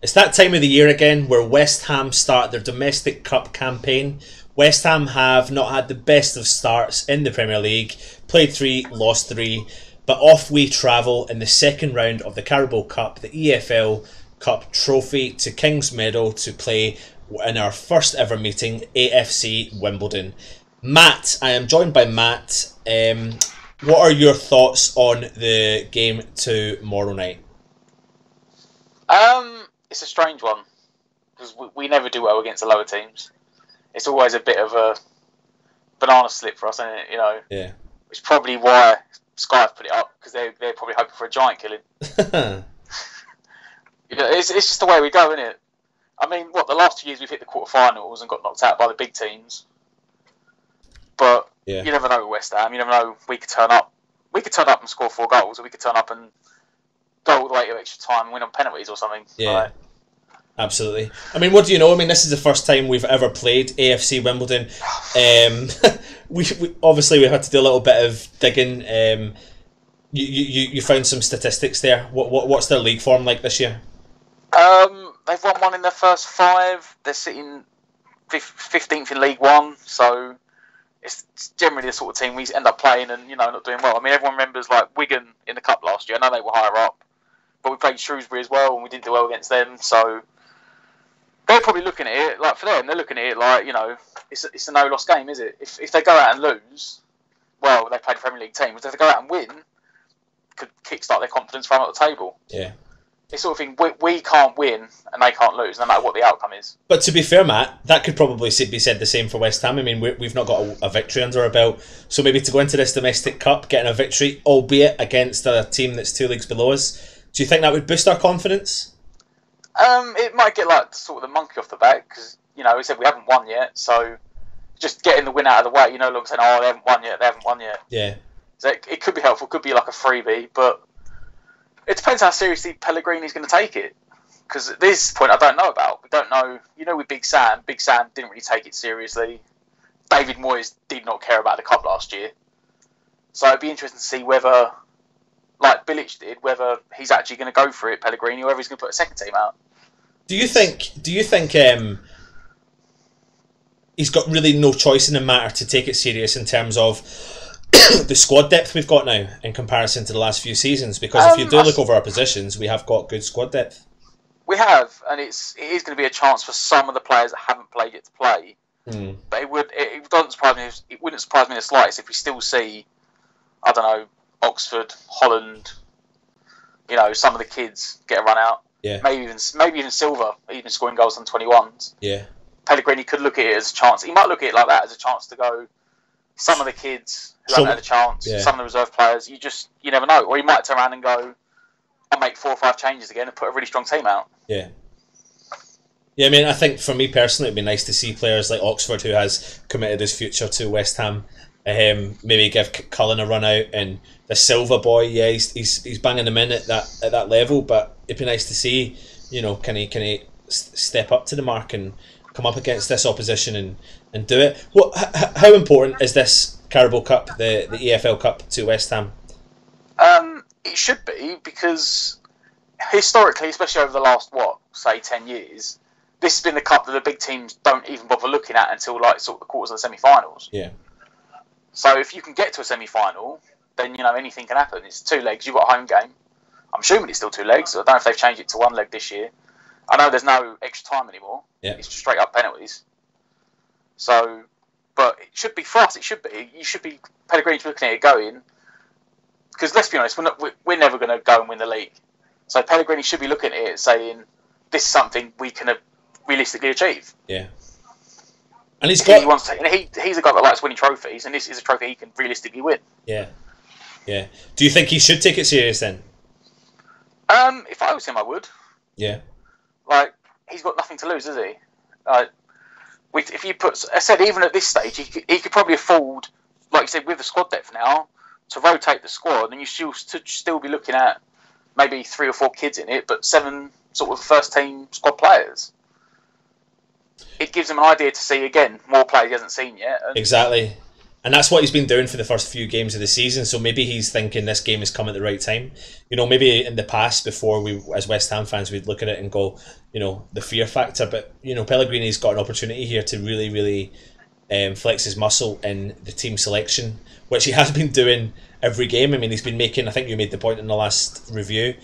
It's that time of the year again where West Ham start their domestic cup campaign. West Ham have not had the best of starts in the Premier League, played 3, lost 3, but off we travel in the second round of the Carabao Cup, the EFL Cup trophy, to Kings Meadow to play in our first ever meeting, AFC Wimbledon. Matt, I am joined by Matt. What are your thoughts on the game tomorrow night? It's a strange one because we never do well against the lower teams. It's always a bit of a banana slip for us, isn't it? You know. Yeah. It's probably why Sky have put it up, because they're probably hoping for a giant killing. It's just the way we go, isn't it? I mean, the last 2 years we've hit the quarterfinals and got knocked out by the big teams. But yeah, you never know with West Ham. You never know. We could turn up. We could turn up and score 4 goals, or we could turn up and go all the way to extra time and win on penalties or something. Yeah. Right? Absolutely. I mean, what do you know? I mean, this is the first time we've ever played AFC Wimbledon. We obviously we had to do a little bit of digging. You found some statistics there. What's their league form like this year? They've won 1 in their first 5. They're sitting 15th in League One, so it's generally the sort of team we end up playing and not doing well. I mean, everyone remembers like Wigan in the cup last year. I know they were higher up, but we played Shrewsbury as well and we didn't do well against them. So they're probably looking at it like, for them, they're looking at it like, it's a no-loss game, is it? If they go out and lose, well, they played a Premier League team. But if they go out and win, could kickstart their confidence from at the table. Yeah. It's sort of thing, we can't win and they can't lose, no matter what the outcome is. But to be fair, Matt, that could probably be said the same for West Ham. I mean, we've not got a victory under our belt. So maybe to go into this domestic cup, getting a victory, albeit against a team that's 2 leagues below us, do you think that would boost our confidence? It might get like sort of the monkey off the back, because, we said we haven't won yet, so just getting the win out of the way, look saying, oh, they haven't won yet. Yeah. So it could be helpful, could be like a freebie, but it depends how seriously Pellegrini's going to take it. Because at this point, I don't know about. We don't know. With Big Sam didn't really take it seriously. David Moyes did not care about the cup last year. So it'd be interesting to see whether, like Bilic did, whether he's actually going to go for it, Pellegrini, or whether he's going to put a second team out. Do you think he's got really no choice in the matter to take it serious in terms of the squad depth we've got now in comparison to the last few seasons? Because if you do look over our positions, we have got good squad depth. We have, and it is going to be a chance for some of the players that haven't played yet to play. But it doesn't surprise me. It wouldn't surprise me in the slightest if we still see, I don't know, Oxford, Holland, some of the kids get a run out. Yeah. Maybe even Silva, even scoring goals on 21s. Yeah. Pellegrini could look at it as a chance. He might look at it like that, as a chance to go. Some of the kids who haven't had a chance, some of the reserve players, you never know. Or he might turn around and go, I'll make 4 or 5 changes again and put a really strong team out. Yeah. Yeah, I mean, I think for me personally, it'd be nice to see players like Oxford, who has committed his future to West Ham, maybe give Cullen a run out, and the Silva boy, yeah, he's banging them in at that level. But it'd be nice to see, can he step up to the mark and come up against this opposition and do it. How important is this Carabao Cup, the EFL Cup, to West Ham? It should be, because historically, especially over the last 10 years, this has been the cup that the big teams don't even bother looking at until like sort of the quarters of the semi-finals. Yeah. So if you can get to a semi-final, then anything can happen. It's 2 legs. You've got a home game. I'm assuming it's still 2 legs. I don't know if they've changed it to 1 leg this year. I know there's no extra time anymore. Yeah. It's just straight up penalties. So, but it should be, for us, it should be. You should be, Pellegrini's looking at it going, because let's be honest, we're never going to go and win the league. So Pellegrini should be looking at it saying, this is something we can realistically achieve. Yeah. And he's got... He's a guy that likes winning trophies, and this is a trophy he can realistically win. Yeah. Yeah. Do you think he should take it serious then? If I was him, I would. Yeah. Like, he's got nothing to lose, has he? If you put... I said, even at this stage, he could probably afford, like you said, with the squad depth now, to rotate the squad, and you still be looking at maybe 3 or 4 kids in it, but 7 sort of first-team squad players. It gives him an idea to see, again, more players he hasn't seen yet. Exactly. And that's what he's been doing for the first few games of the season. So maybe he's thinking this game has come at the right time. You know, maybe in the past, before we, as West Ham fans, we'd look at it and go, you know, the fear factor. But, you know, Pellegrini's got an opportunity here to really, really flex his muscle in the team selection, which he has been doing every game. I mean, he's been making, I think you made the point in the last review,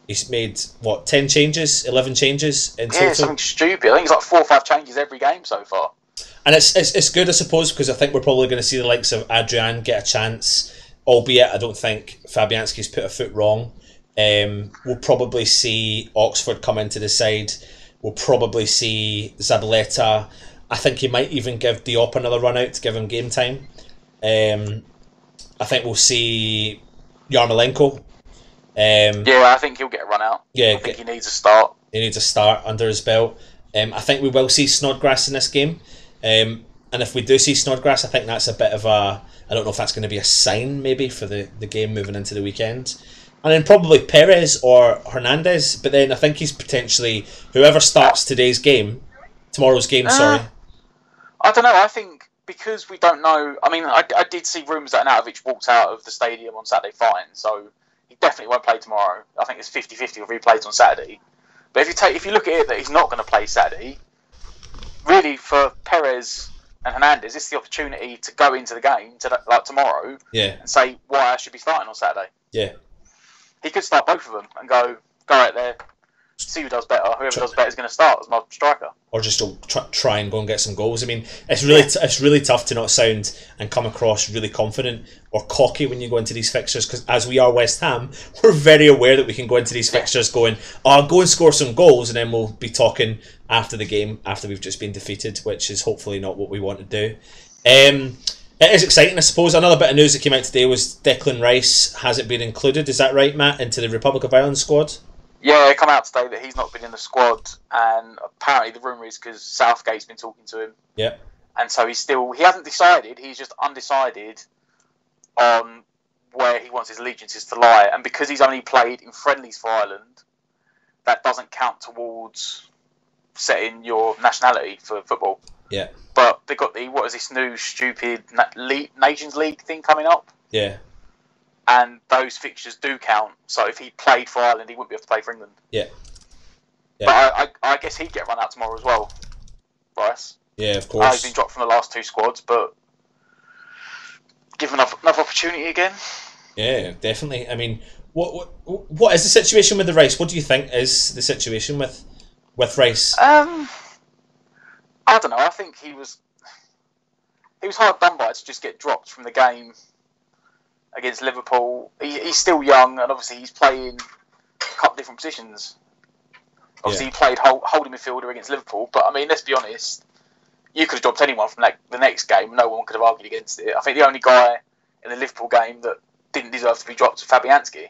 he's made, what, 10 changes, 11 changes in total? Yeah, something stupid. I think it's like 4 or 5 changes every game so far. And it's good, I suppose, because I think we're probably going to see the likes of Adrian get a chance, albeit I don't think Fabianski's put a foot wrong. We'll probably see Oxford come into the side. We'll probably see Zabaleta. I think he might even give Diop another run out to give him game time. I think we'll see Yarmolenko. Yeah, I think he'll get a run out. Yeah, I think he needs a start. He needs a start under his belt. I think we will see Snodgrass in this game. And if we do see Snodgrass, I think that's a bit of a... I don't know if that's going to be a sign, maybe, for the game moving into the weekend. And then probably Perez or Hernandez. But then I think he's potentially... Whoever starts tomorrow's game, sorry. I don't know. I think because we don't know... I mean, I did see rumours that Arnautovic walked out of the stadium on Saturday fine. So he definitely won't play tomorrow. I think it's 50-50 if he plays on Saturday. But if you look at it that he's not going to play Saturday... Really, for Perez and Hernandez, it's the opportunity to go into the game like tomorrow and say why I should be starting on Saturday. Yeah, he could start both of them and go out there, see who does better. Whoever does better is going to start as my striker. Or just try and go and get some goals. I mean, it's really tough to not sound and come across really confident or cocky when you go into these fixtures, because as we are West Ham, we're very aware that we can go into these fixtures going, I'll go and score some goals, and then we'll be talking after the game, after we've just been defeated, which is hopefully not what we want to do. It is exciting, I suppose. Another bit of news that came out today was Declan Rice hasn't been included, is that right, Matt, into the Republic of Ireland squad? Yeah, it come out today that he's not been in the squad, and apparently the rumour is because Southgate's been talking to him. Yeah. And so he hasn't decided, he's just undecided on where he wants his allegiances to lie. And because he's only played in friendlies for Ireland, that doesn't count towards setting your nationality for football. Yeah. But they've got this new stupid Nations League thing coming up. Yeah. And those fixtures do count. So if he played for Ireland, he wouldn't be able to play for England. Yeah. But I guess he'd get run out tomorrow as well, Bryce. Yeah, of course. He's been dropped from the last 2 squads, but given another opportunity again. Yeah, definitely. I mean, what is the situation with the Rice? What do you think is the situation with Rice? I don't know. I think he was hard done by to just get dropped from the game against Liverpool. He's still young, and obviously he's playing a couple of different positions. Obviously, he played holding midfielder against Liverpool, but I mean, let's be honest, you could have dropped anyone from the next game. No one could have argued against it. I think the only guy in the Liverpool game that didn't deserve to be dropped was Fabianski.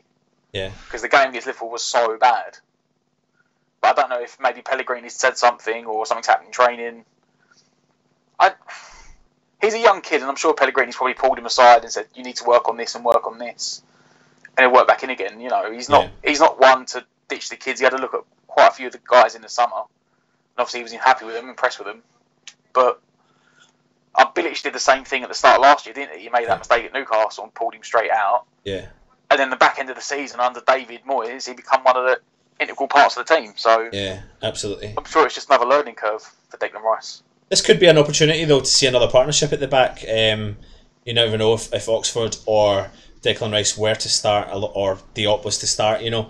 Yeah. Because the game against Liverpool was so bad. But I don't know if maybe Pellegrini said something or something's happened in training. He's a young kid, and I'm sure Pellegrini's probably pulled him aside and said, "You need to work on this and work on this," and he'll work back in again. You know, he's not one to ditch the kids. He had a look at quite a few of the guys in the summer, and obviously he was happy with them, impressed with them. But Bilic did the same thing at the start of last year, didn't he? He made that mistake at Newcastle and pulled him straight out. Yeah. And then the back end of the season under David Moyes, he became one of the integral parts of the team. So yeah, absolutely. I'm sure it's just another learning curve for Declan Rice. This could be an opportunity, though, to see another partnership at the back. You never know if Oxford or Declan Rice were to start, or Diop was to start. You know,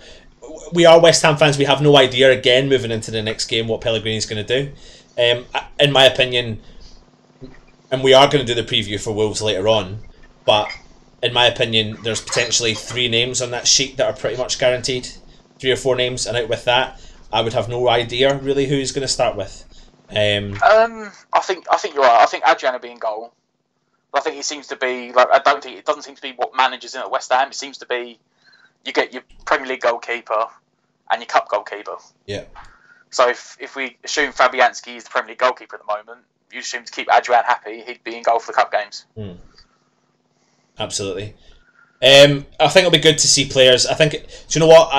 we are West Ham fans. We have no idea, again, moving into the next game, what Pellegrini's going to do. In my opinion, and we are going to do the preview for Wolves later on, but in my opinion, there's potentially 3 names on that sheet that are pretty much guaranteed. 3 or 4 names, and out with that, I would have no idea, really, who he's going to start with. I think you're right. I think Adrian will be in goal. I think he seems to be it doesn't seem to be what managers in at West Ham. It seems to be you get your Premier League goalkeeper and your cup goalkeeper. Yeah. So if we assume Fabianski is the Premier League goalkeeper at the moment, you assume to keep Adrian happy, he'd be in goal for the cup games. Absolutely. I think it'll be good to see players. I think, do you know what?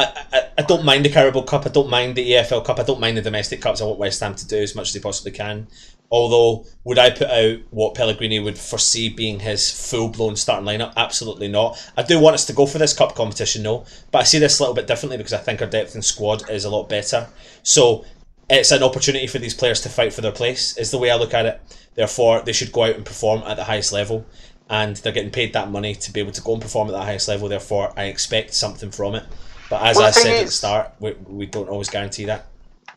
I don't mind the Carabao Cup. I don't mind the EFL Cup. I don't mind the domestic cups. I want West Ham to do as much as they possibly can Although, would I put out what Pellegrini would foresee being his full-blown starting lineup? Absolutely not. I do want us to go for this cup competition, no, but I see this a little bit differently because I think our depth in squad is a lot better. So it's an opportunity for these players to fight for their place, is the way I look at it. Therefore, they should go out and perform at the highest level, and they're getting paid that money to be able to go and perform at the highest level. Therefore, I expect something from it. But as I said at the start, we don't always guarantee that.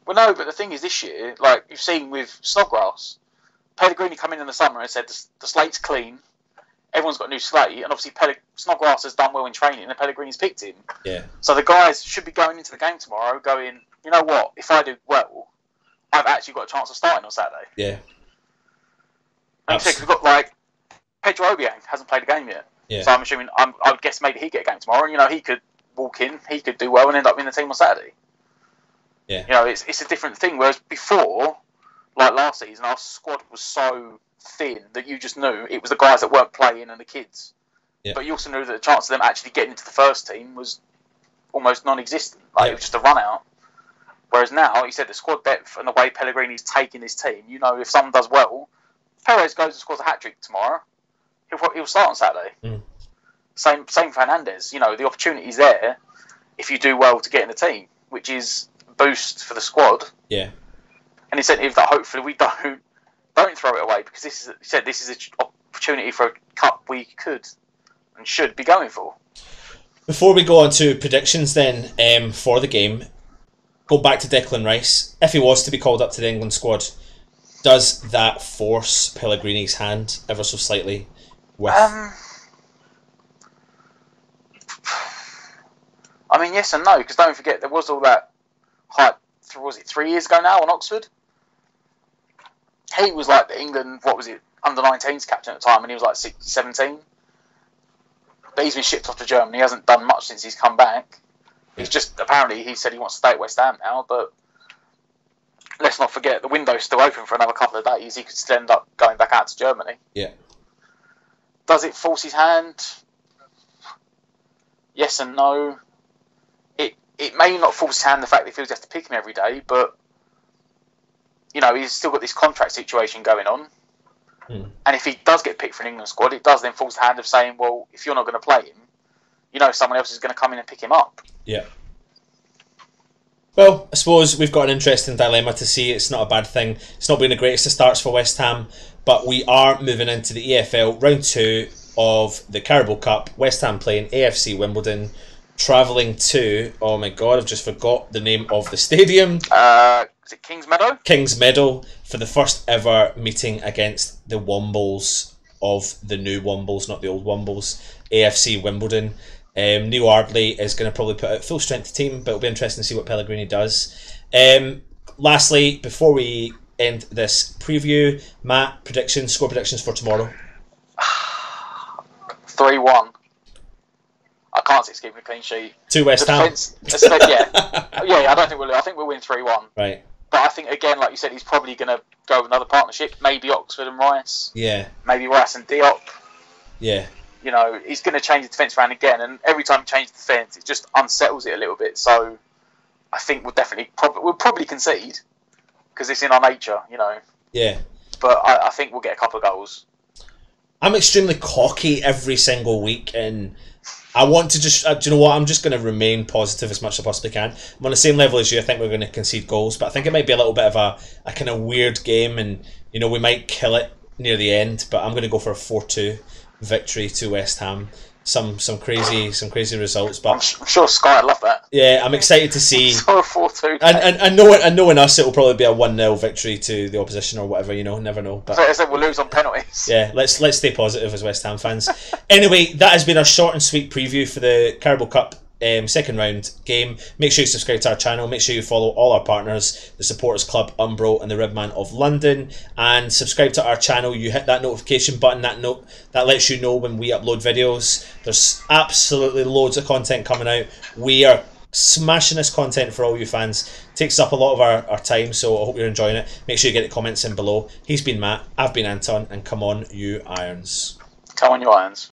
Well, no, but the thing is, this year, like you've seen with Snodgrass, Pellegrini come in the summer and said the slate's clean, everyone's got a new slate, and obviously Snodgrass has done well in training, and Pellegrini's picked him. Yeah. So the guys should be going into the game tomorrow going, you know what, if I do well, I've actually got a chance of starting on Saturday. Yeah. And we've got, like, Pedro Obiang hasn't played a game yet. Yeah. So I'm assuming, I would guess maybe he'd get a game tomorrow, and, you know, he could walk in, he could do well and end up in the team on Saturday. Yeah. You know, it's a different thing. Whereas before, like last season, our squad was so thin that you just knew it was the guys that weren't playing and the kids. Yeah. But you also knew that the chance of them actually getting into the first team was almost non-existent. Like, it was just a run out. Whereas now, like you said, the squad depth and the way Pellegrini's taking his team, you know, if someone does well, Perez goes and scores a hat-trick tomorrow, he'll start on Saturday. Mm. Same Fernandez. You know, the opportunity's there if you do well to get in the team, which is boost for the squad, yeah, an incentive that hopefully we don't throw it away, because this is an opportunity for a cup we could and should be going for. Before we go on to predictions then for the game, go back to Declan Rice. If he was to be called up to the England squad, does that force Pellegrini's hand ever so slightly? With I mean, yes and no, because don't forget there was all that hype, was it 3 years ago now on Oxford? He was like the England, under-19s captain at the time, and he was like 17. But he's been shipped off to Germany. He hasn't done much since he's come back. He's just, apparently, he said he wants to stay at West Ham now, but let's not forget, the window's still open for another couple of days. He could still end up going back out to Germany. Yeah. Does it force his hand? Yes and no. It may not force his hand the fact that he feels he has to pick him every day, but, you know, he's still got this contract situation going on. And if he does get picked for an England squad, it does then force the hand of saying, well, if you're not going to play him, you know someone else is going to come in and pick him up. Yeah. Well, I suppose we've got an interesting dilemma to see. It's not a bad thing. It's not been the greatest of starts for West Ham, but we are moving into the EFL round 2 of the Carabao Cup. West Ham playing AFC Wimbledon, travelling to, oh my god, I've just forgot the name of the stadium. Is it Kings Meadow? Kings Meadow, for the first ever meeting against the Wombles of the new Wombles, not the old Wombles, AFC Wimbledon. Neil Ardley is going to probably put out full strength team, but it'll be interesting to see what Pellegrini does. Lastly, before we end this preview, Matt, score predictions for tomorrow. 3-1. I can't see us keeping a clean sheet. To West Ham. Yeah, I don't think we'll. I think we'll win 3-1. Right. But I think again, like you said, he's probably going to go with another partnership. Maybe Oxford and Rice. Yeah. Maybe Rice and Diop. Yeah. You know, he's going to change the defence around again, and every time he changes the defence, it just unsettles it a little bit. So I think we'll probably concede because it's in our nature, you know. Yeah. But I think we'll get a couple of goals. I'm extremely cocky every single week, and I want to just, do you know what, I'm just going to remain positive as much as I possibly can. I'm on the same level as you. I think we're going to concede goals, but I think it might be a little bit of a kind of weird game, and, you know, we might kill it near the end, but I'm going to go for a 4-2 victory to West Ham. Some crazy results, but I'm sure Sky would love that. Yeah, I'm excited to see. So a 4-2. And knowing us, it will probably be a 1-0 victory to the opposition or whatever. You know, never know. But I said we'll lose on penalties. Yeah, let's stay positive as West Ham fans. Anyway, that has been our short and sweet preview for the Carabao Cup second round game. Make sure you subscribe to our channel. Make sure you follow all our partners, the Supporters Club, Umbro and the Ribman of London, and subscribe to our channel. You hit that notification button, that lets you know when we upload videos. There's absolutely loads of content coming out. We are smashing this content for all you fans. It takes up a lot of our time, so I hope you're enjoying it. Make sure you get the comments in below. He's been Matt, I've been Anton, and come on you Irons. Come on you Irons.